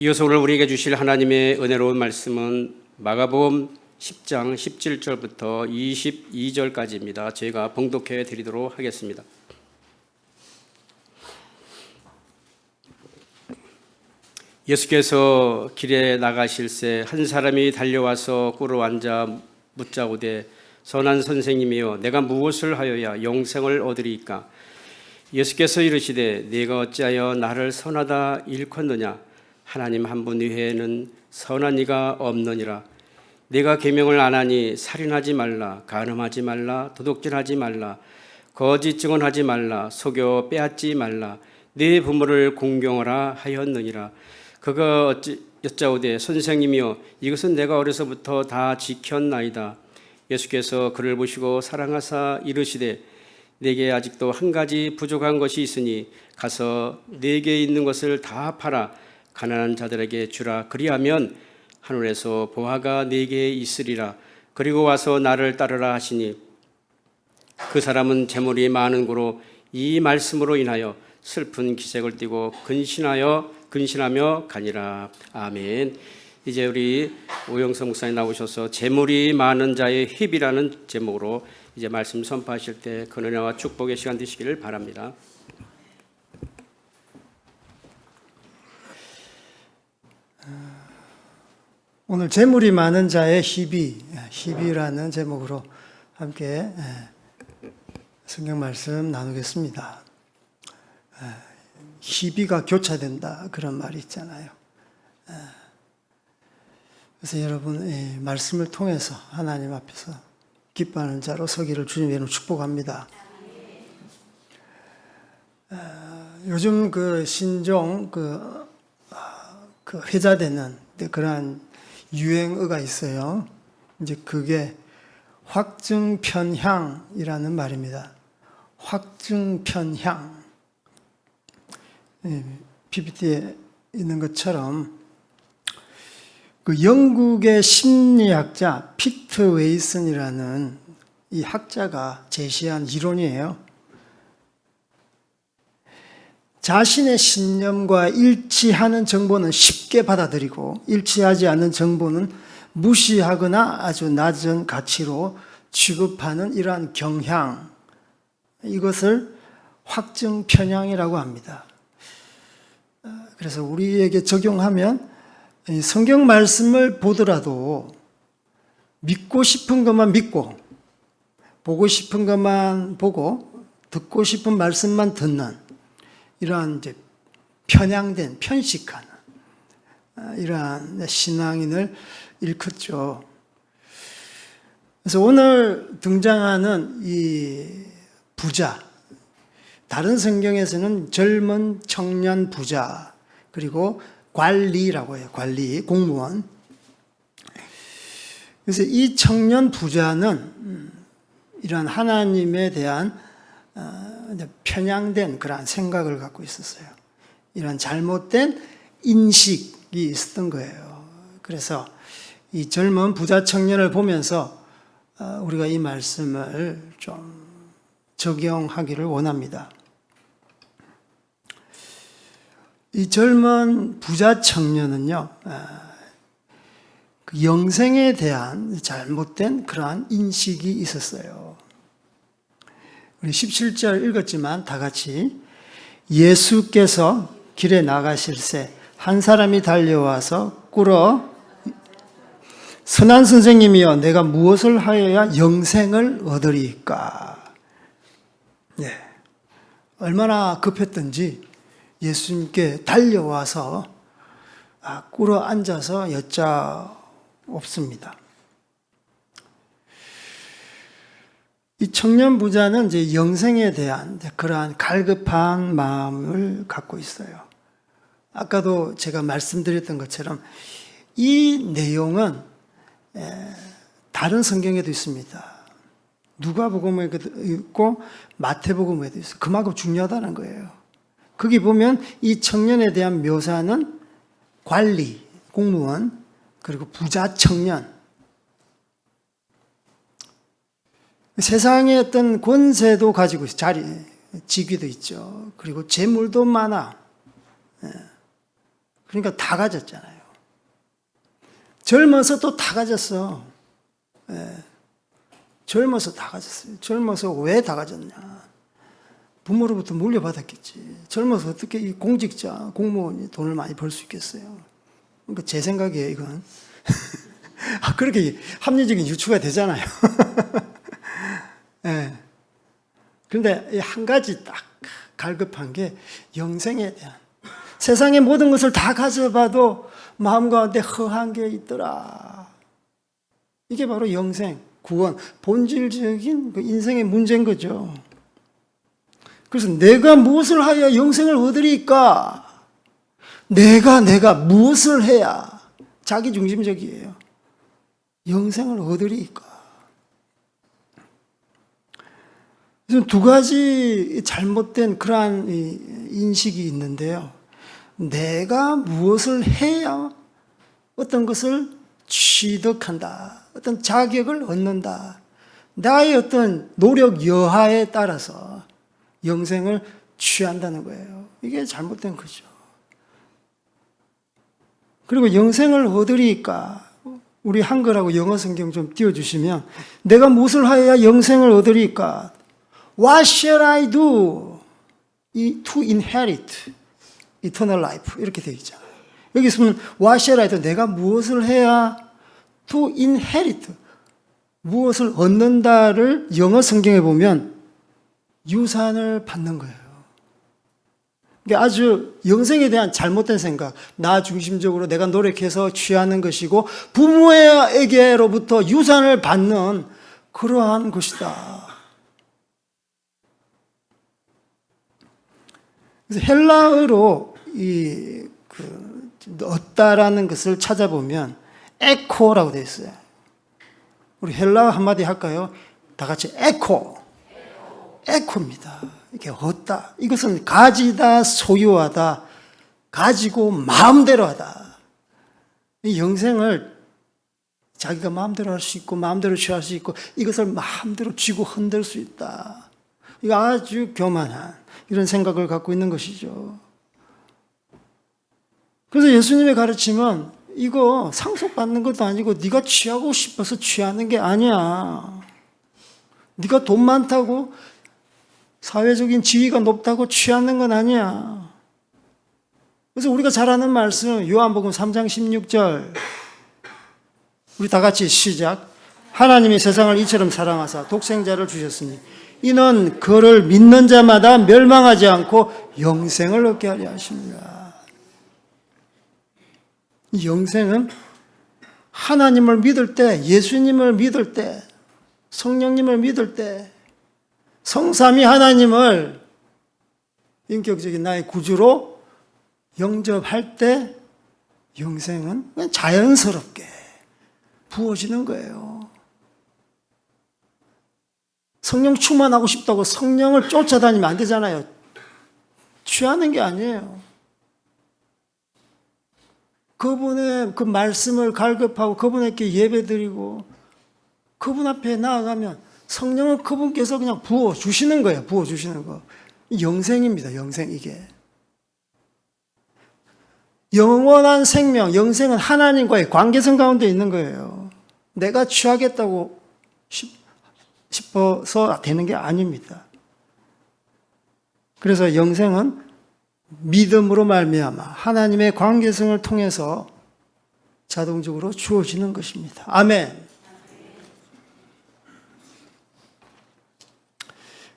이어서 오늘 우리에게 주실 하나님의 은혜로운 말씀은 마가복음 10장 17절부터 22절까지입니다. 제가 봉독해 드리도록 하겠습니다. 예수께서 길에 나가실새 한 사람이 달려와서 꿇어 앉아 묻자오되 선한 선생님이여 내가 무엇을 하여야 영생을 얻으리이까? 예수께서 이르시되 네가 어찌하여 나를 선하다 일컫느냐? 하나님 한 분 외에는 선한 이가 없느니라. 내가 계명을 안 하니 살인하지 말라, 간음하지 말라, 도둑질하지 말라, 거짓 증언하지 말라, 속여 빼앗지 말라, 네 부모를 공경하라 하였느니라. 그가 여짜오되 선생님이여 이것은 내가 어려서부터 다 지켰나이다. 예수께서 그를 보시고 사랑하사 이르시되 내게 아직도 한 가지 부족한 것이 있으니 가서 네게 있는 것을 다 팔아 가난한 자들에게 주라. 그리하면 하늘에서 보화가 네게 있으리라. 그리고 와서 나를 따르라 하시니 그 사람은 재물이 많은 고로 이 말씀으로 인하여 슬픈 기색을 띠고 근신하며 가니라. 아멘. 이제 우리 오영석 목사님 나오셔서 재물이 많은 자의 힙이라는 제목으로 이제 말씀 선포하실 때 그 은혜와 축복의 시간 되시기를 바랍니다. 오늘 재물이 많은 자의 희비라는 제목으로 함께 성경 말씀 나누겠습니다. 희비가 교차된다 그런 말이 있잖아요. 그래서 여러분 말씀을 통해서 하나님 앞에서 기뻐하는 자로 서기를 주님의 이름으로 축복합니다. 요즘 그 신종 그 회자되는 그러한 유행어가 있어요. 이제 그게 확증편향이라는 말입니다. 확증편향. PPT에 있는 것처럼 그 영국의 심리학자 피트 웨이슨이라는 이 학자가 제시한 이론이에요. 자신의 신념과 일치하는 정보는 쉽게 받아들이고 일치하지 않는 정보는 무시하거나 아주 낮은 가치로 취급하는 이러한 경향, 이것을 확증 편향이라고 합니다. 그래서 우리에게 적용하면 성경 말씀을 보더라도 믿고 싶은 것만 믿고 보고 싶은 것만 보고 듣고 싶은 말씀만 듣는 이러한 이제 편향된, 편식하는 이러한 신앙인을 일컫죠. 그래서 오늘 등장하는 이 부자, 다른 성경에서는 젊은 청년 부자, 그리고 관리라고 해요. 관리, 공무원. 그래서 이 청년 부자는 이러한 하나님에 대한 편향된 그러한 생각을 갖고 있었어요. 이런 잘못된 인식이 있었던 거예요. 그래서 이 젊은 부자 청년을 보면서 우리가 이 말씀을 좀 적용하기를 원합니다. 이 젊은 부자 청년은요, 그 영생에 대한 잘못된 그러한 인식이 있었어요. 우리 17절 읽었지만 다 같이 예수께서 길에 나가실새 한 사람이 달려와서 꿇어 선한 선생님이여 내가 무엇을 하여야 영생을 얻으리이까? 네. 얼마나 급했던지 예수님께 달려와서 꿇어 앉아서 여짜옵습니다. 이 청년 부자는 이제 영생에 대한 그러한 갈급한 마음을 갖고 있어요. 아까도 제가 말씀드렸던 것처럼 이 내용은 다른 성경에도 있습니다. 누가복음에도 있고 마태복음에도 있어요. 그만큼 중요하다는 거예요. 거기 보면 이 청년에 대한 묘사는 관리, 공무원, 그리고 부자 청년, 세상의 어떤 권세도 가지고 있어요. 직위도 있죠. 그리고 재물도 많아. 그러니까 다 가졌잖아요. 젊어서 또 다 가졌어. 예. 젊어서 다 가졌어요. 젊어서 왜 다 가졌냐? 부모로부터 물려받았겠지. 젊어서 어떻게 이 공직자, 공무원이 돈을 많이 벌 수 있겠어요? 그러니까 제 생각이에요, 이건. 그렇게 합리적인 유추가 되잖아요. 예. 그런데 한 가지 딱 갈급한 게 영생에 대한. 세상의 모든 것을 다 가져봐도 마음 가운데 허한 게 있더라. 이게 바로 영생, 구원, 본질적인 그 인생의 문제인 거죠. 그래서 내가 무엇을 하여 영생을 얻으리까? 내가 무엇을 해야 자기중심적이에요. 영생을 얻으리까? 그래서 두 가지 잘못된 그러한 인식이 있는데요. 내가 무엇을 해야 어떤 것을 취득한다. 어떤 자격을 얻는다. 나의 어떤 노력 여하에 따라서 영생을 취한다는 거예요. 이게 잘못된 거죠. 그리고 영생을 얻으리까? 우리 한글하고 영어 성경 좀 띄워주시면 내가 무엇을 하여야 영생을 얻으리까? What shall I do to inherit eternal life? 이렇게 되어 있잖아요. 여기 있으면 What shall I do? 내가 무엇을 해야 to inherit? 무엇을 얻는다를 영어 성경에 보면 유산을 받는 거예요. 그러니까 아주 영생에 대한 잘못된 생각, 나 중심적으로 내가 노력해서 취하는 것이고 부모에게로부터 유산을 받는 그러한 것이다. 그래서 헬라어로 얻다라는 것을 찾아보면 에코라고 되어 있어요. 우리 헬라어 한마디 할까요? 다 같이 에코. 에코입니다. 이게 얻다. 이것은 가지다, 소유하다, 가지고 마음대로 하다. 이 영생을 자기가 마음대로 할 수 있고, 마음대로 취할 수 있고, 이것을 마음대로 쥐고 흔들 수 있다. 이거 아주 교만한 이런 생각을 갖고 있는 것이죠. 그래서 예수님의 가르침은 이거 상속받는 것도 아니고 네가 취하고 싶어서 취하는 게 아니야. 네가 돈 많다고 사회적인 지위가 높다고 취하는 건 아니야. 그래서 우리가 잘 아는 말씀 요한복음 3장 16절 우리 다 같이 시작. 하나님이 세상을 이처럼 사랑하사 독생자를 주셨으니 이는 그를 믿는 자마다 멸망하지 않고 영생을 얻게 하려 하십니다. 이 영생은 하나님을 믿을 때, 예수님을 믿을 때, 성령님을 믿을 때, 성삼위 하나님을 인격적인 나의 구주로 영접할 때 영생은 그냥 자연스럽게 부어지는 거예요. 성령 충만하고 싶다고 성령을 쫓아다니면 안 되잖아요. 취하는 게 아니에요. 그분의 그 말씀을 갈급하고 그분에게 예배드리고 그분 앞에 나아가면 성령은 그분께서 그냥 부어주시는 거예요. 부어주시는 거. 영생입니다. 영생 이게. 영원한 생명, 영생은 하나님과의 관계성 가운데 있는 거예요. 내가 취하겠다고 싶어서 되는 게 아닙니다. 그래서 영생은 믿음으로 말미암아 하나님의 관계성을 통해서 자동적으로 주어지는 것입니다. 아멘.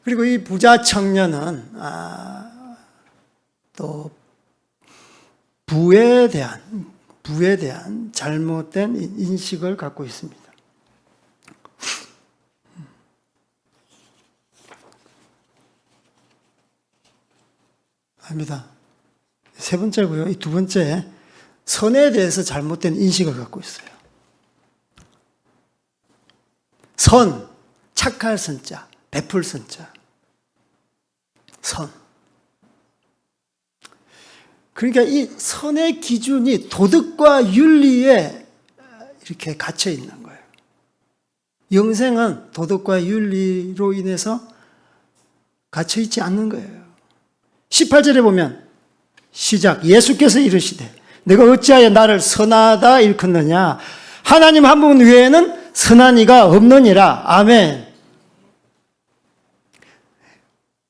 그리고 이 부자 청년은 또 부에 대한 잘못된 인식을 갖고 있습니다. 아닙니다. 세 번째고요. 이 두 번째, 선에 대해서 잘못된 인식을 갖고 있어요. 선, 착할 선자, 베풀 선자. 선. 그러니까 이 선의 기준이 도덕과 윤리에 이렇게 갇혀 있는 거예요. 영생은 도덕과 윤리로 인해서 갇혀 있지 않는 거예요. 18절에 보면 시작. 예수께서 이르시되 내가 어찌하여 나를 선하다 일컫느냐. 하나님 한 분 외에는 선한 이가 없느니라. 아멘.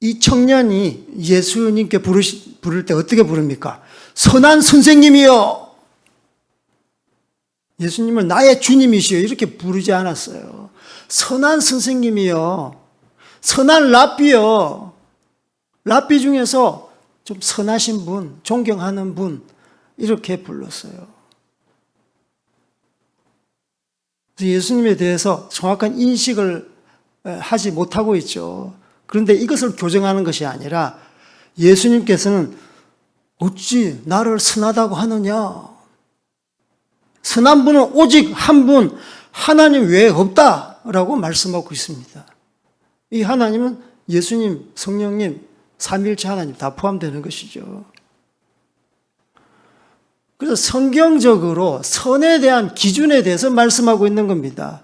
이 청년이 예수님께 부를 때 어떻게 부릅니까? 선한 선생님이요. 예수님을 나의 주님이시여 이렇게 부르지 않았어요. 선한 선생님이요. 선한 랍비요. 랍비 중에서 좀 선하신 분, 존경하는 분 이렇게 불렀어요. 그래서 예수님에 대해서 정확한 인식을 하지 못하고 있죠. 그런데 이것을 교정하는 것이 아니라 예수님께서는 어찌 나를 선하다고 하느냐. 선한 분은 오직 한 분, 하나님 외에 없다라고 말씀하고 있습니다. 이 하나님은 예수님, 성령님, 삼위일체 하나님 다 포함되는 것이죠. 그래서 성경적으로 선에 대한 기준에 대해서 말씀하고 있는 겁니다.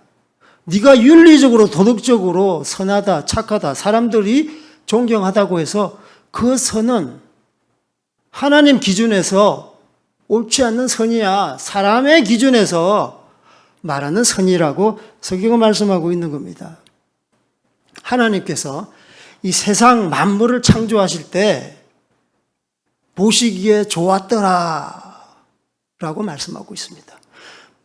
네가 윤리적으로 도덕적으로 선하다, 착하다, 사람들이 존경하다고 해서 그 선은 하나님 기준에서 옳지 않는 선이야. 사람의 기준에서 말하는 선이라고 성경은 말씀하고 있는 겁니다. 하나님께서 이 세상 만물을 창조하실 때 보시기에 좋았더라 라고 말씀하고 있습니다.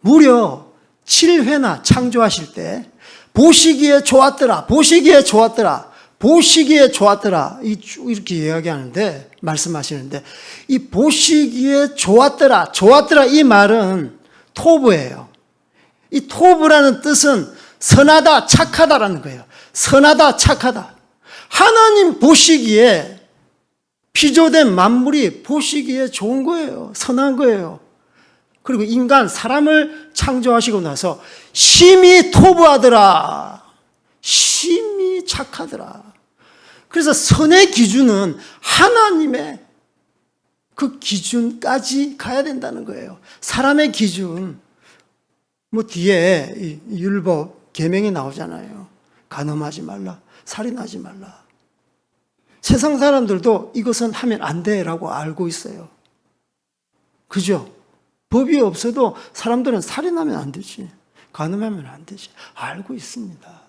무려 7회나 창조하실 때 보시기에 좋았더라, 보시기에 좋았더라, 보시기에 좋았더라 이렇게 이야기하는데 말씀하시는데 이 보시기에 좋았더라, 좋았더라 이 말은 토브예요. 이 토브라는 뜻은 선하다, 착하다라는 거예요. 선하다, 착하다. 하나님 보시기에 피조된 만물이 보시기에 좋은 거예요. 선한 거예요. 그리고 인간, 사람을 창조하시고 나서 심히 토부하더라. 심히 착하더라. 그래서 선의 기준은 하나님의 그 기준까지 가야 된다는 거예요. 사람의 기준, 뭐 뒤에 율법, 계명이 나오잖아요. 간음하지 말라, 살인하지 말라. 세상 사람들도 이것은 하면 안 돼라고 알고 있어요. 그죠? 법이 없어도 사람들은 살인하면 안 되지. 간음하면 안 되지. 알고 있습니다.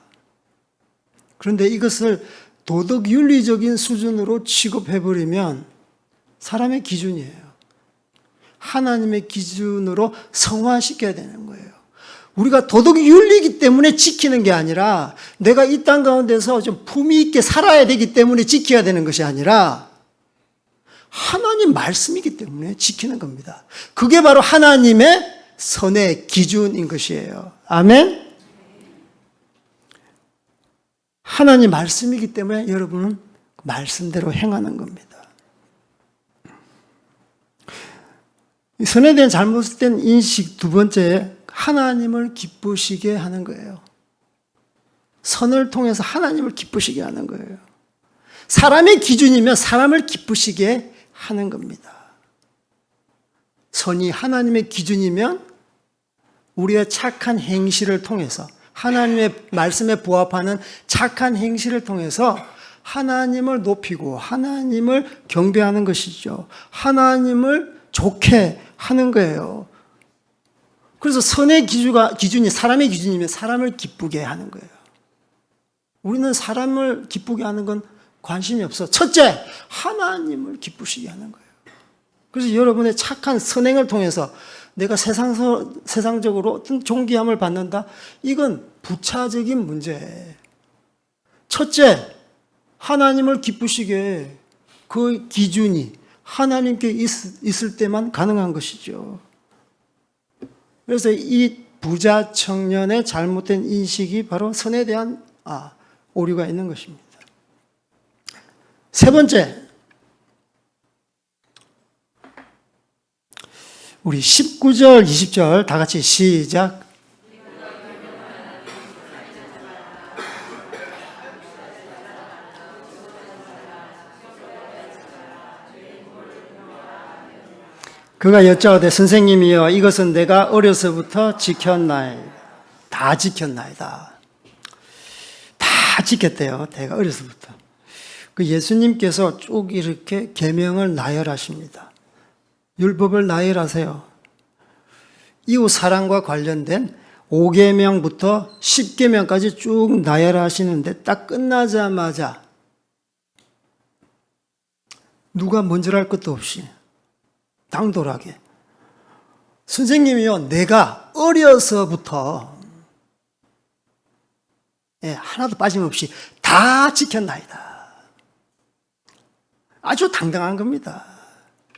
그런데 이것을 도덕 윤리적인 수준으로 취급해버리면 사람의 기준이에요. 하나님의 기준으로 성화시켜야 되는 거예요. 우리가 도덕 윤리이기 때문에 지키는 게 아니라 내가 이 땅 가운데서 좀 품위 있게 살아야 되기 때문에 지켜야 되는 것이 아니라 하나님 말씀이기 때문에 지키는 겁니다. 그게 바로 하나님의 선의 기준인 것이에요. 아멘? 하나님 말씀이기 때문에 여러분은 말씀대로 행하는 겁니다. 이 선에 대한 잘못된 인식 두 번째, 하나님을 기쁘시게 하는 거예요. 선을 통해서 하나님을 기쁘시게 하는 거예요. 사람의 기준이면 사람을 기쁘시게 하는 겁니다. 선이 하나님의 기준이면 우리의 착한 행실을 통해서 하나님의 말씀에 부합하는 착한 행실을 통해서 하나님을 높이고 하나님을 경배하는 것이죠. 하나님을 좋게 하는 거예요. 그래서 선의 기준이 사람의 기준이면 사람을 기쁘게 하는 거예요. 우리는 사람을 기쁘게 하는 건 관심이 없어. 첫째, 하나님을 기쁘시게 하는 거예요. 그래서 여러분의 착한 선행을 통해서 내가 세상적으로 어떤 존귀함을 받는다? 이건 부차적인 문제예요. 첫째, 하나님을 기쁘시게 그 기준이 하나님께 있을 때만 가능한 것이죠. 그래서 이 부자 청년의 잘못된 인식이 바로 선에 대한 오류가 있는 것입니다. 세 번째, 우리 19절, 20절 다 같이 시작. 그가 여짜오되 선생님이여 이것은 내가 어려서부터 지켰나이다. 다 지켰나이다. 다 지켰대요. 내가 어려서부터. 그 예수님께서 쭉 이렇게 계명을 나열하십니다. 율법을 나열하세요. 이웃 사랑과 관련된 5계명부터 10계명까지 쭉 나열하시는데 딱 끝나자마자 누가 먼저랄 것도 없이 당돌하게 선생님이요, 내가 어려서부터 하나도 빠짐없이 다 지켰나이다. 아주 당당한 겁니다.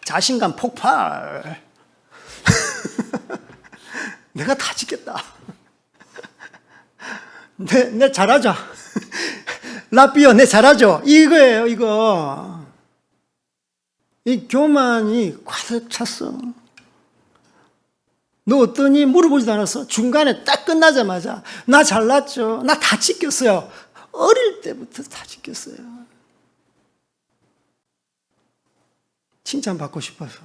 자신감 폭발. 내가 다 지켰다. 내 잘하죠. 라삐어 내 잘하죠. 이거예요, 이거. 이 교만이 가득 찼어. 너 어떠니? 물어보지도 않았어. 중간에 딱 끝나자마자 나 잘났죠. 나 다 지켰어요. 어릴 때부터 다 지켰어요. 칭찬받고 싶어서.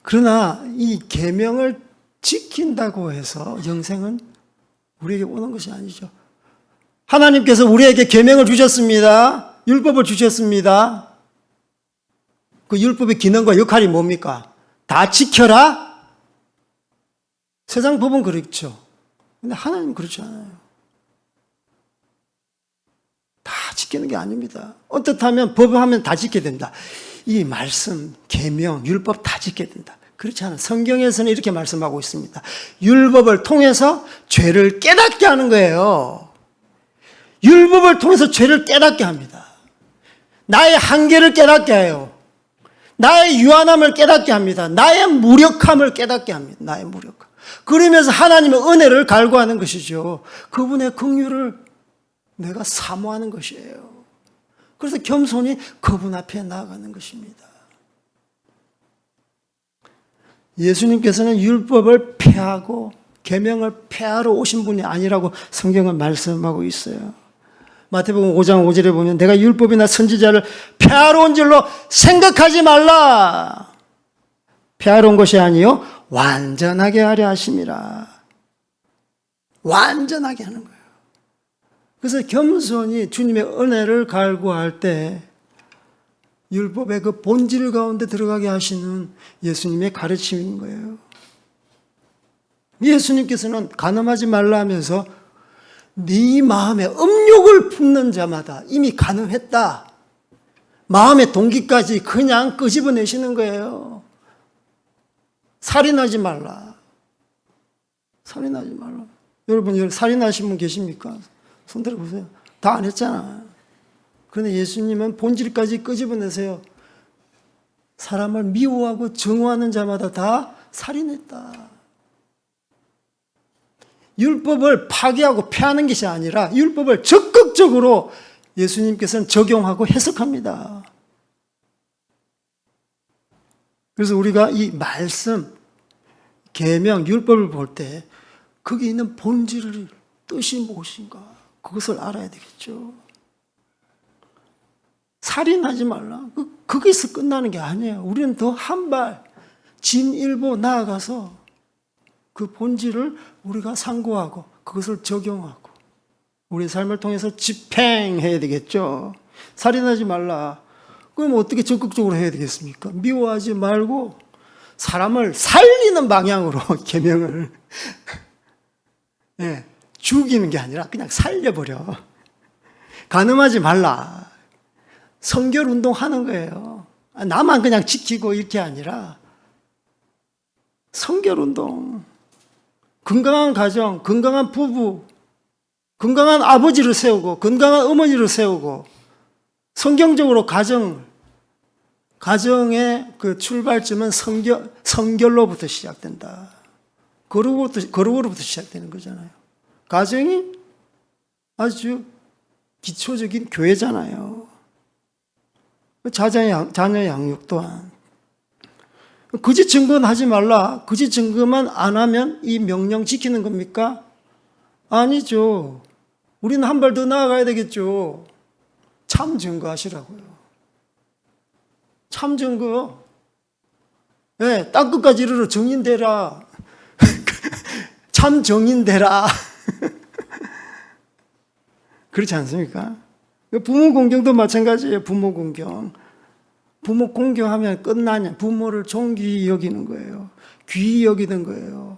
그러나 이 계명을 지킨다고 해서 영생은 우리에게 오는 것이 아니죠. 하나님께서 우리에게 계명을 주셨습니다. 율법을 주셨습니다. 그 율법의 기능과 역할이 뭡니까? 다 지켜라? 세상 법은 그렇죠. 근데 하나님은 그렇지 않아요. 다 지키는 게 아닙니다. 어떻다면 법을 하면 다 지켜야 된다. 이 말씀, 계명, 율법 다 지켜야 된다. 그렇지 않아요. 성경에서는 이렇게 말씀하고 있습니다. 율법을 통해서 죄를 깨닫게 하는 거예요. 율법을 통해서 죄를 깨닫게 합니다. 나의 한계를 깨닫게 해요. 나의 유한함을 깨닫게 합니다. 나의 무력함을 깨닫게 합니다. 나의 무력함. 그러면서 하나님의 은혜를 갈구하는 것이죠. 그분의 긍휼을 내가 사모하는 것이에요. 그래서 겸손히 그분 앞에 나아가는 것입니다. 예수님께서는 율법을 폐하고 계명을 폐하러 오신 분이 아니라고 성경은 말씀하고 있어요. 마태복음 5장 5절에 보면 내가 율법이나 선지자를 폐하러 온 줄로 생각하지 말라. 폐하러 온 것이 아니요 완전하게 하려 하심이라. 완전하게 하는 거예요. 그래서 겸손히 주님의 은혜를 갈구할 때 율법의 그 본질 가운데 들어가게 하시는 예수님의 가르침인 거예요. 예수님께서는 간음하지 말라 하면서 네 마음에 음욕을 품는 자마다 이미 간음했다. 마음의 동기까지 그냥 끄집어내시는 거예요. 살인하지 말라. 살인하지 말라. 여러분 살인하신 분 계십니까? 손 들어보세요. 다 안 했잖아. 그런데 예수님은 본질까지 끄집어내세요. 사람을 미워하고 증오하는 자마다 다 살인했다. 율법을 파괴하고 폐하는 것이 아니라 율법을 적극적으로 예수님께서는 적용하고 해석합니다. 그래서 우리가 이 말씀, 계명, 율법을 볼 때 거기 있는 본질을 뜻이 무엇인가 그것을 알아야 되겠죠. 살인하지 말라. 거기서 끝나는 게 아니에요. 우리는 더 한 발 진일보 나아가서 그 본질을 우리가 상고하고 그것을 적용하고 우리의 삶을 통해서 집행해야 되겠죠. 살인하지 말라. 그럼 어떻게 적극적으로 해야 되겠습니까? 미워하지 말고 사람을 살리는 방향으로 계명을 죽이는 게 아니라 그냥 살려버려. 간음하지 말라. 성결 운동하는 거예요. 나만 그냥 지키고 이렇게 아니라 성결 운동. 건강한 가정, 건강한 부부, 건강한 아버지를 세우고 건강한 어머니를 세우고 성경적으로 가정의 그 출발점은 성결로부터 시작된다. 거룩으로부터 시작되는 거잖아요. 가정이 아주 기초적인 교회잖아요. 자녀 양육 또한. 거짓 증거는 하지 말라. 거짓 증거만 안 하면 이 명령 지키는 겁니까? 아니죠. 우리는 한 발 더 나아가야 되겠죠. 참 증거하시라고요. 참 증거. 땅끝까지 이르러 정인되라. 참 정인되라. 그렇지 않습니까? 부모 공경도 마찬가지예요. 부모 공경. 부모 공경하면 끝나냐? 부모를 존귀히 여기는 거예요. 귀히 여기는 거예요.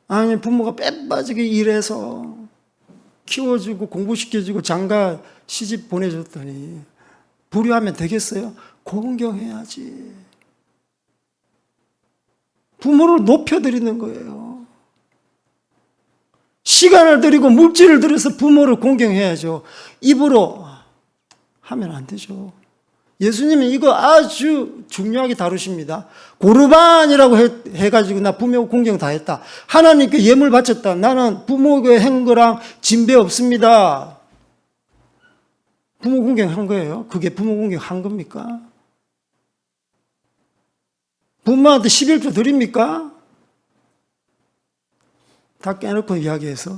아니, 부모가 빼빠지게 일해서 키워주고 공부시켜주고 장가 시집 보내줬더니 불효하면 되겠어요? 공경해야지. 부모를 높여드리는 거예요. 시간을 들이고 물질을 들여서 부모를 공경해야죠. 입으로 하면 안 되죠. 예수님은 이거 아주 중요하게 다루십니다. 고르반이라고 해가지고 나 부모 공경 다 했다. 하나님께 예물 바쳤다. 나는 부모에게 한 거랑 진배 없습니다. 부모 공경 한 거예요. 그게 부모 공경 한 겁니까? 부모한테 11조 드립니까? 다 깨놓고 이야기해서.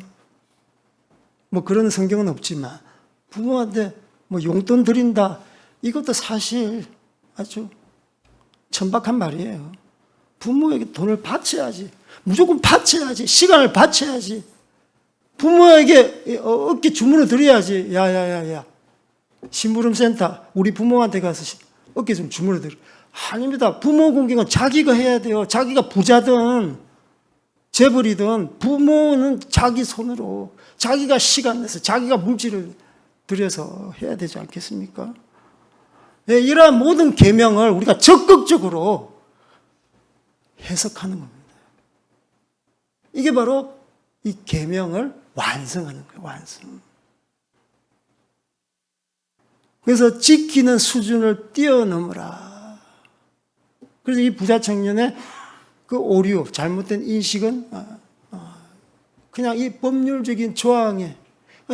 뭐 그런 성경은 없지만 부모한테 뭐 용돈 드린다. 이것도 사실 아주 천박한 말이에요. 부모에게 돈을 바쳐야지. 무조건 바쳐야지. 시간을 바쳐야지. 부모에게 어깨 주물러 드려야지. 야야야야. 심부름센터 우리 부모한테 가서 어깨 좀 주물러 드려. 아닙니다. 부모 공경은 자기가 해야 돼요. 자기가 부자든 재벌이든 부모는 자기 손으로 자기가 시간 내서 자기가 물질을 들여서 해야 되지 않겠습니까? 네, 이러한 모든 계명을 우리가 적극적으로 해석하는 겁니다. 이게 바로 이 계명을 완성하는 거예요. 완성. 그래서 지키는 수준을 뛰어넘으라. 그래서 이 부자 청년의 그 오류, 잘못된 인식은 그냥 이 법률적인 조항에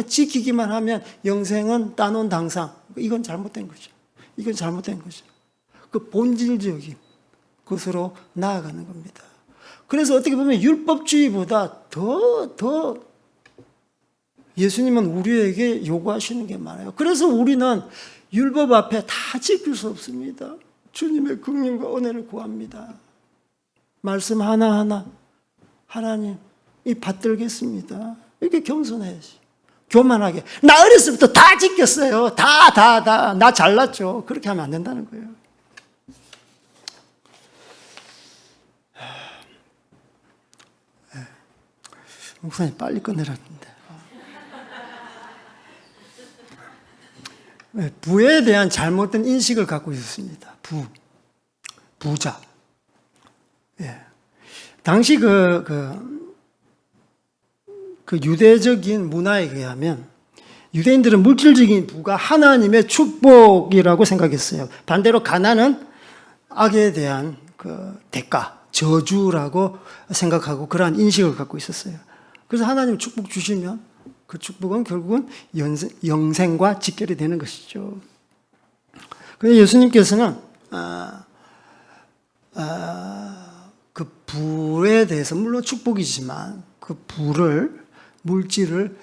지키기만 하면 영생은 따놓은 당상. 이건 잘못된 거죠. 이건 잘못된 거죠. 그 본질적인 것으로 나아가는 겁니다. 그래서 어떻게 보면 율법주의보다 더 예수님은 우리에게 요구하시는 게 많아요. 그래서 우리는 율법 앞에 다 지킬 수 없습니다. 주님의 긍휼과 은혜를 구합니다. 말씀 하나하나 하나님 이 받들겠습니다. 이렇게 겸손해야지. 교만하게 나 어렸을 때부터 다 지켰어요. 다 나 잘났죠. 그렇게 하면 안 된다는 거예요. 목사님 빨리 끝내라는데. 부에 대한 잘못된 인식을 갖고 있었습니다. 부자. 예. 당시 그 유대적인 문화에 의하면 유대인들은 물질적인 부가 하나님의 축복이라고 생각했어요. 반대로 가난은 악에 대한 그 대가, 저주라고 생각하고 그러한 인식을 갖고 있었어요. 그래서 하나님 축복 주시면 그 축복은 결국은 영생과 직결이 되는 것이죠. 그런데 예수님께서는 그 부에 대해서 물론 축복이지만 그 부를 물질을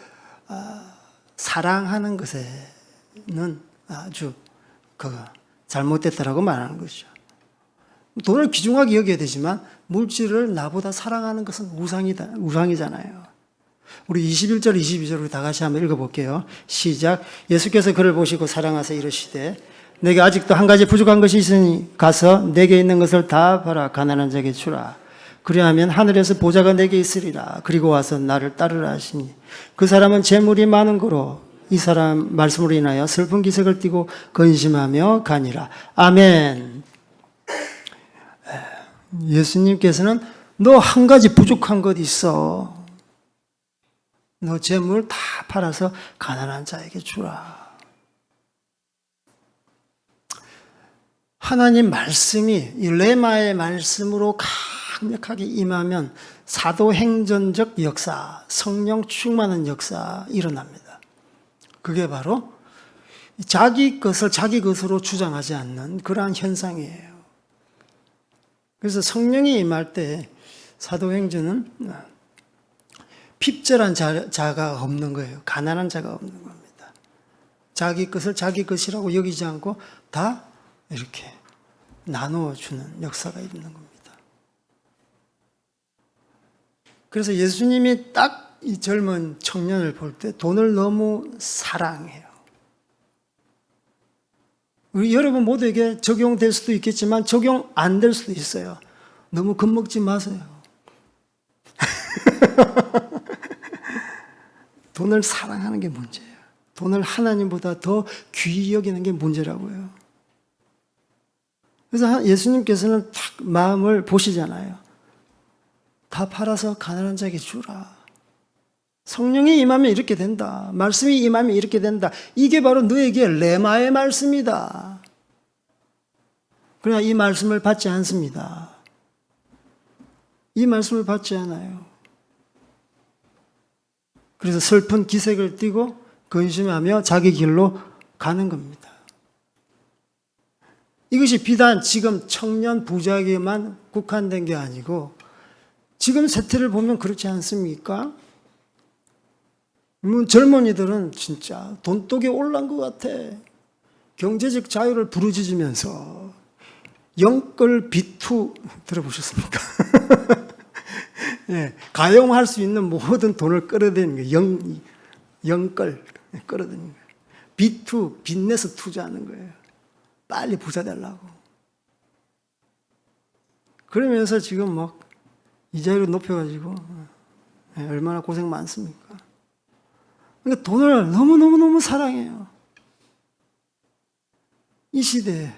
사랑하는 것에는 아주 잘못됐다라고 말하는 것이죠. 돈을 귀중하게 여겨야 되지만 물질을 나보다 사랑하는 것은 우상이잖아요. 우리 21절, 22절을 다 같이 한번 읽어볼게요. 시작. 예수께서 그를 보시고 사랑하사 이르시되 내게 아직도 한 가지 부족한 것이 있으니 가서 내게 있는 것을 다 팔아 가난한 자에게 주라. 그리하면 하늘에서 보좌가 내게 있으리라. 그리고 와서 나를 따르라 하시니 그 사람은 재물이 많은 거로 이 사람 말씀으로 인하여 슬픈 기색을 띠고 근심하며 가니라. 아멘. 예수님께서는 너 한 가지 부족한 것 있어. 너 재물 다 팔아서 가난한 자에게 주라. 하나님 말씀이 이 레마의 말씀으로 강력하게 임하면 사도행전적 역사, 성령 충만한 역사 일어납니다. 그게 바로 자기 것을 자기 것으로 주장하지 않는 그러한 현상이에요. 그래서 성령이 임할 때 사도행전은 핍절한 자가 없는 거예요. 가난한 자가 없는 겁니다. 자기 것을 자기 것이라고 여기지 않고 다 이렇게 나누어 주는 역사가 있는 겁니다. 그래서 예수님이 딱 이 젊은 청년을 볼 때 돈을 너무 사랑해요. 우리 여러분 모두에게 적용될 수도 있겠지만 적용 안 될 수도 있어요. 너무 겁먹지 마세요. 돈을 사랑하는 게 문제예요. 돈을 하나님보다 더 귀히 여기는 게 문제라고요. 그래서 예수님께서는 딱 마음을 보시잖아요. 다 팔아서 가난한 자에게 주라. 성령이 임하면 이렇게 된다. 말씀이 임하면 이렇게 된다. 이게 바로 너에게 레마의 말씀이다. 그러나 이 말씀을 받지 않습니다. 이 말씀을 받지 않아요. 그래서 슬픈 기색을 띠고 근심하며 자기 길로 가는 겁니다. 이것이 비단 지금 청년 부자에게만 국한된 게 아니고 지금 세태를 보면 그렇지 않습니까? 젊은이들은 진짜 돈독에 올란 것 같아. 경제적 자유를 부르짖으면서 영끌 비투 들어보셨습니까? 예, 가용할 수 있는 모든 돈을 끌어들이는 거예요. 영끌 끌어들이는 거예요. 비투 빚내서 투자하는 거예요. 빨리 부자 되려고. 그러면서 지금 막 이자율을 높여가지고 얼마나 고생 많습니까? 그러니까 돈을 너무너무 사랑해요. 이 시대에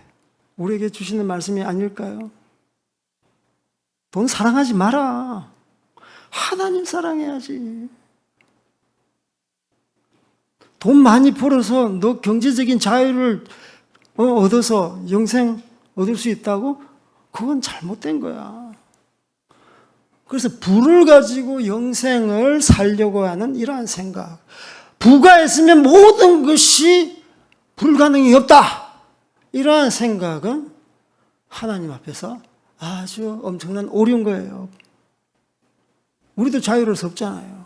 우리에게 주시는 말씀이 아닐까요? 돈 사랑하지 마라. 하나님 사랑해야지. 돈 많이 벌어서 너 경제적인 자유를 얻어서 영생 얻을 수 있다고? 그건 잘못된 거야. 그래서 부를 가지고 영생을 살려고 하는 이러한 생각. 부가 있으면 모든 것이 불가능이 없다. 이러한 생각은 하나님 앞에서 아주 엄청난 오류인 거예요. 우리도 자유를 없잖아요.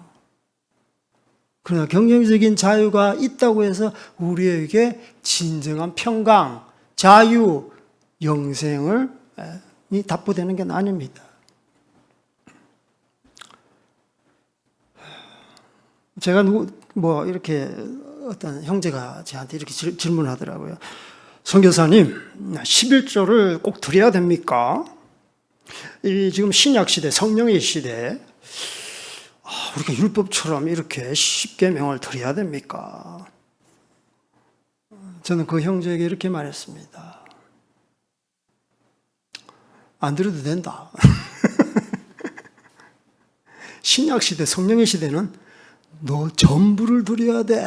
그러나 경영적인 자유가 있다고 해서 우리에게 진정한 평강, 자유, 영생을 답보되는 게 아닙니다. 제가 이렇게 어떤 형제가 저한테 이렇게 질문하더라고요. 선교사님, 11조를 꼭 드려야 됩니까? 이 지금 신약 시대, 성령의 시대, 우리가 율법처럼 이렇게 10계명을 드려야 됩니까? 저는 그 형제에게 이렇게 말했습니다. 안 드려도 된다. 신약 시대, 성령의 시대는 너 전부를 드려야 돼.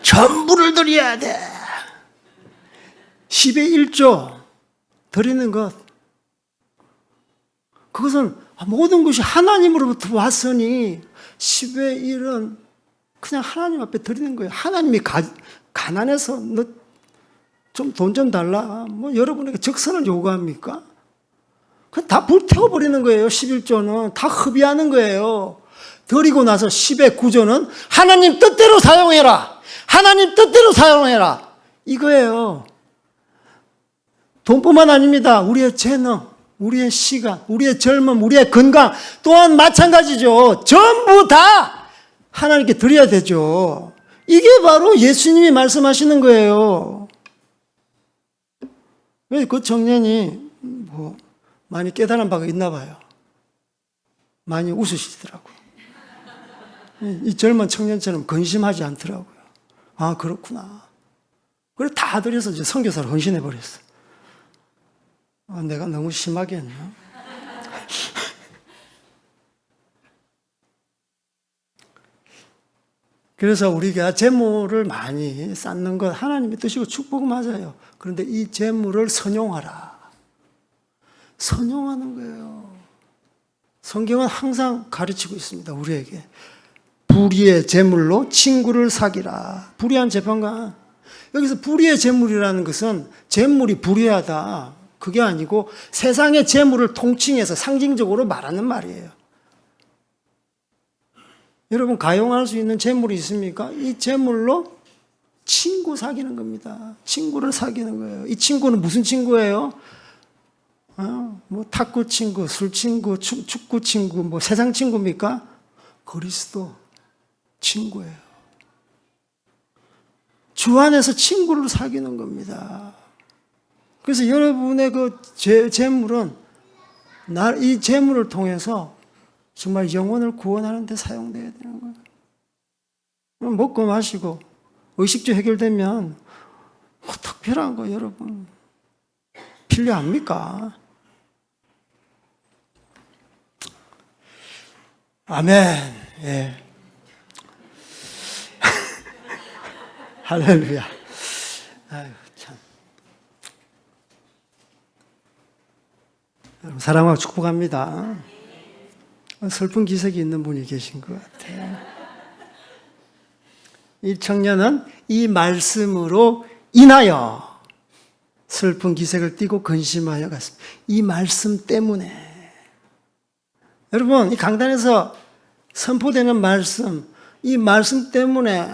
전부를 드려야 돼. 10의 1조 드리는 것, 그것은 모든 것이 하나님으로부터 왔으니 10의 1은 그냥 하나님 앞에 드리는 거예요. 하나님이 가난해서 너 좀 돈 좀 달라. 여러분에게 적선을 요구합니까? 그냥 다 불태워버리는 거예요. 11조는 다 흡의하는 거예요. 드리고 나서 10의 9조는 하나님 뜻대로 사용해라. 하나님 뜻대로 사용해라. 이거예요. 돈뿐만 아닙니다. 우리의 재능, 우리의 시간, 우리의 젊음, 우리의 건강 또한 마찬가지죠. 전부 다 하나님께 드려야 되죠. 이게 바로 예수님이 말씀하시는 거예요. 왜 그 청년이 많이 깨달은 바가 있나 봐요. 많이 웃으시더라고요. 이 젊은 청년처럼 근심하지 않더라고요. 아, 그렇구나. 그래 다 드려서 이제 선교사로 헌신해 버렸어. 내가 너무 심하게 했나? 그래서 우리가 재물을 많이 쌓는 것 하나님의 뜻이고 축복은 맞아요. 그런데 이 재물을 선용하라. 선용하는 거예요. 성경은 항상 가르치고 있습니다. 우리에게. 불의의 재물로 친구를 사귀라. 불의한 재판관. 여기서 불의의 재물이라는 것은 재물이 불의하다. 그게 아니고 세상의 재물을 통칭해서 상징적으로 말하는 말이에요. 여러분 가용할 수 있는 재물이 있습니까? 이 재물로 친구 사귀는 겁니다. 친구를 사귀는 거예요. 이 친구는 무슨 친구예요? 탁구 친구, 술 친구, 축구 친구, 세상 친구입니까? 그리스도 친구예요. 주 안에서 친구를 사귀는 겁니다. 그래서 여러분의 그 재물은 이 재물을 통해서 정말 영혼을 구원하는 데 사용돼야 되는 거예요. 먹고 마시고 의식주 해결되면 뭐 특별한 거 여러분 필요합니까? 아멘. 예. 할렐루야. 아유, 참. 여러분, 사랑하고 축복합니다. 슬픈 기색이 있는 분이 계신 것 같아요. 이 청년은 이 말씀으로 인하여 슬픈 기색을 띠고 근심하여 갔습니다. 이 말씀 때문에. 여러분, 이 강단에서 선포되는 말씀, 이 말씀 때문에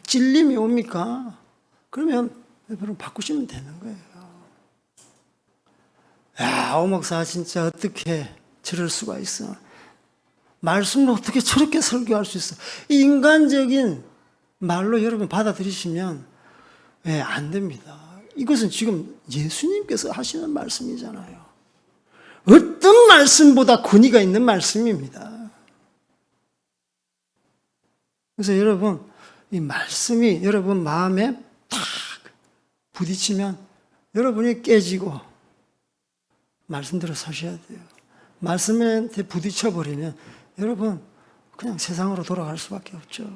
찔림이 옵니까? 그러면 여러분 바꾸시면 되는 거예요. 야, 오 목사 진짜 어떻게 저럴 수가 있어? 말씀을 어떻게 저렇게 설교할 수 있어? 이 인간적인 말로 여러분 받아들이시면 안 됩니다. 이것은 지금 예수님께서 하시는 말씀이잖아요. 어떤 말씀보다 권위가 있는 말씀입니다. 그래서 여러분, 이 말씀이 여러분 마음에 탁 부딪히면 여러분이 깨지고 말씀대로 서셔야 돼요. 말씀에 부딪혀버리면 여러분 그냥 세상으로 돌아갈 수밖에 없죠.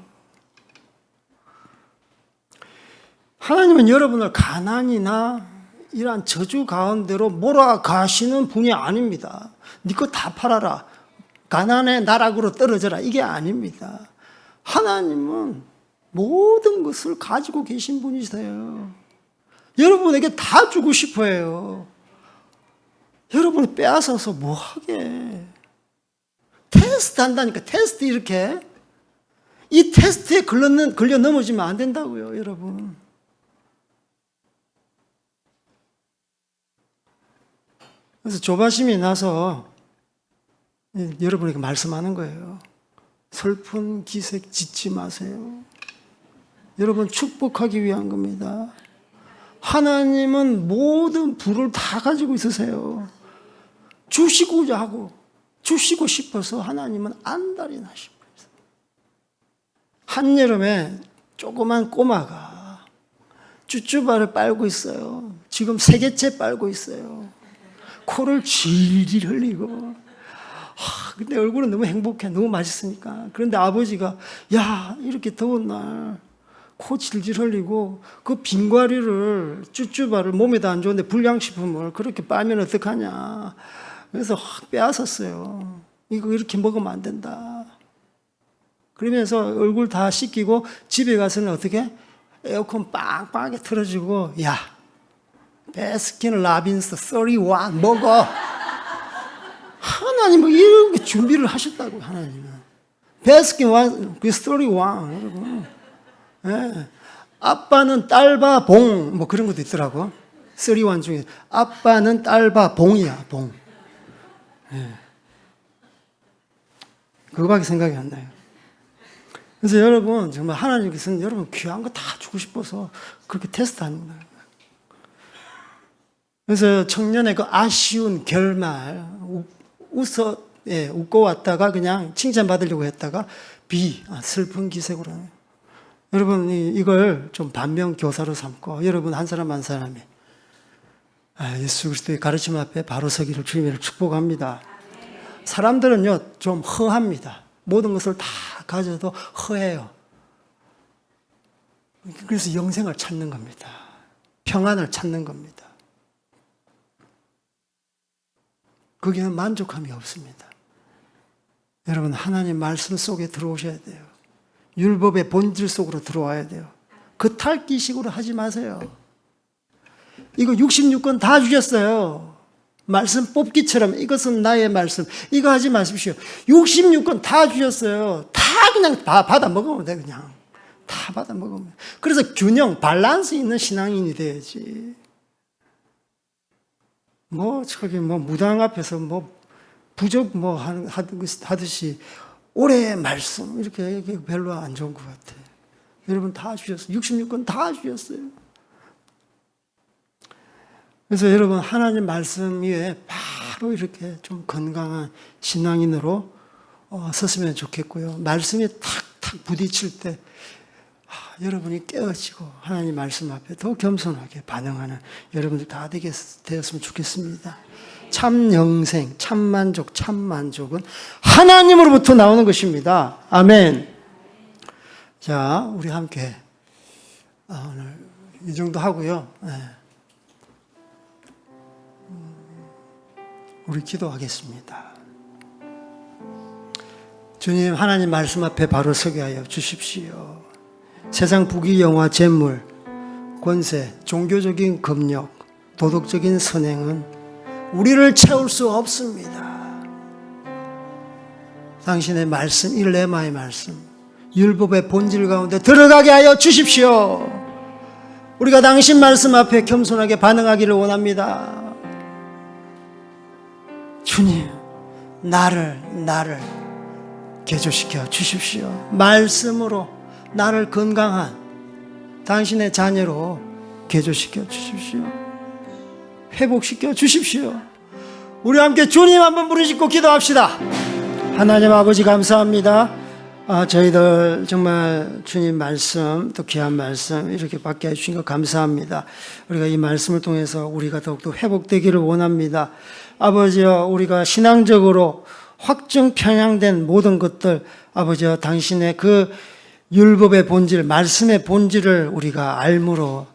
하나님은 여러분을 가난이나 이러한 저주 가운데로 몰아가시는 분이 아닙니다. 네 거 다 팔아라. 가난의 나락으로 떨어져라. 이게 아닙니다. 하나님은 모든 것을 가지고 계신 분이세요. 여러분에게 다 주고 싶어 해요. 여러분이 빼앗아서 뭐 하게. 테스트 한다니까. 테스트 이렇게. 이 테스트에 걸려 넘어지면 안 된다고요, 여러분. 그래서 조바심이 나서 여러분에게 말씀하는 거예요. 슬픈 기색 짓지 마세요. 여러분 축복하기 위한 겁니다. 하나님은 모든 부를 다 가지고 있으세요. 주시고자 하고 주시고 싶어서 하나님은 안달이 나시고 있어요. 한여름에 조그만 꼬마가 쭈쭈바를 빨고 있어요. 지금 3개째 빨고 있어요. 코를 질질 흘리고 근데 얼굴은 너무 행복해. 너무 맛있으니까. 그런데 아버지가 야 이렇게 더운 날 코 질질 흘리고 그 빙과류를 쭈쭈바를 몸에도 안 좋은데 불량식품을 그렇게 빨면 어떡하냐. 그래서 확 빼앗았어요. 이거 이렇게 먹으면 안 된다. 그러면서 얼굴 다 씻기고 집에 가서는 어떻게 에어컨 빵빵하게 틀어주고 야 베스킨 라빈스 31 먹어. 하나님은 이렇게 준비를 하셨다고. 하나님은 베스킨 31 여러분. 네. 아빠는 딸바 봉 뭐 그런 것도 있더라고. 31 중에 아빠는 딸바 봉이야. 봉. 네. 그거밖에 생각이 안 나요. 그래서 여러분 정말 하나님께서는 여러분 귀한 거 다 주고 싶어서 그렇게 테스트하는 거예요. 그래서 청년의 그 아쉬운 결말 웃고 왔다가 그냥 칭찬받으려고 했다가 슬픈 기색으로. 여러분 이걸 좀 반면교사로 삼고 여러분 한 사람 한 사람이 예수 그리스도의 가르침 앞에 바로 서기를 주님을 축복합니다. 사람들은요 좀 허합니다. 모든 것을 다 가져도 허해요. 그래서 영생을 찾는 겁니다. 평안을 찾는 겁니다. 거기는 만족함이 없습니다. 여러분 하나님 말씀 속에 들어오셔야 돼요. 율법의 본질 속으로 들어와야 돼요. 그 탈기식으로 하지 마세요. 이거 66권 다 주셨어요. 말씀 뽑기처럼 이것은 나의 말씀. 이거 하지 마십시오. 66권 다 주셨어요. 다 그냥 다 받아 먹으면 돼. 그냥 다 받아 먹으면 돼. 그래서 균형, 밸런스 있는 신앙인이 돼야지. 저기 무당 앞에서 부적 하듯이 올해의 말씀 이렇게 별로 안 좋은 것 같아. 여러분 다 주셨어요. 66권 다 주셨어요. 그래서 여러분 하나님 말씀 위에 바로 이렇게 좀 건강한 신앙인으로 섰으면 좋겠고요. 말씀이 탁탁 부딪힐 때 여러분이 깨어지고 하나님 말씀 앞에 더 겸손하게 반응하는 여러분들 다 되었으면 좋겠습니다. 참 영생, 참 만족, 참 만족은 하나님으로부터 나오는 것입니다. 아멘. 자, 우리 함께 오늘 이 정도 하고요. 네. 우리 기도하겠습니다. 주님, 하나님 말씀 앞에 바로 서게 하여 주십시오. 세상 부귀, 영화, 재물, 권세, 종교적인 검역, 도덕적인 선행은 우리를 채울 수 없습니다. 당신의 말씀, 일레마의 말씀, 율법의 본질 가운데 들어가게 하여 주십시오. 우리가 당신 말씀 앞에 겸손하게 반응하기를 원합니다. 주님, 나를 개조시켜 주십시오. 말씀으로 나를 건강한 당신의 자녀로 개조시켜 주십시오. 회복시켜 주십시오. 우리 함께 주님 한번 부르짖고 기도합시다. 하나님 아버지 감사합니다. 저희들 정말 주님 말씀, 또 귀한 말씀 이렇게 받게 해주신 것 감사합니다. 우리가 이 말씀을 통해서 우리가 더욱더 회복되기를 원합니다. 아버지여, 우리가 신앙적으로 확정 편향된 모든 것들, 아버지여, 당신의 그 율법의 본질, 말씀의 본질을 우리가 알므로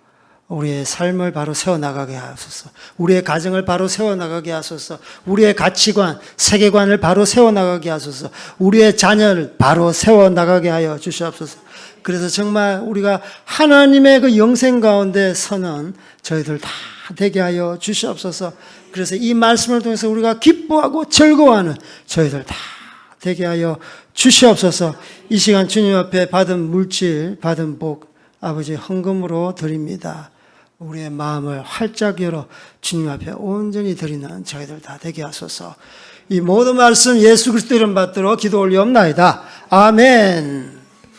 우리의 삶을 바로 세워나가게 하소서. 우리의 가정을 바로 세워나가게 하소서. 우리의 가치관, 세계관을 바로 세워나가게 하소서. 우리의 자녀를 바로 세워나가게 하여 주시옵소서. 그래서 정말 우리가 하나님의 그 영생 가운데 서는 저희들 다 되게 하여 주시옵소서. 그래서 이 말씀을 통해서 우리가 기뻐하고 즐거워하는 저희들 다 되게 하여 주시옵소서. 이 시간 주님 앞에 받은 물질, 받은 복, 아버지 헌금으로 드립니다. 우리의 마음을 활짝 열어 주님 앞에 온전히 드리는 저희들 다 되게 하소서. 이 모든 말씀 예수 그리스도 이름 받들어 기도 올리옵나이다. 아멘.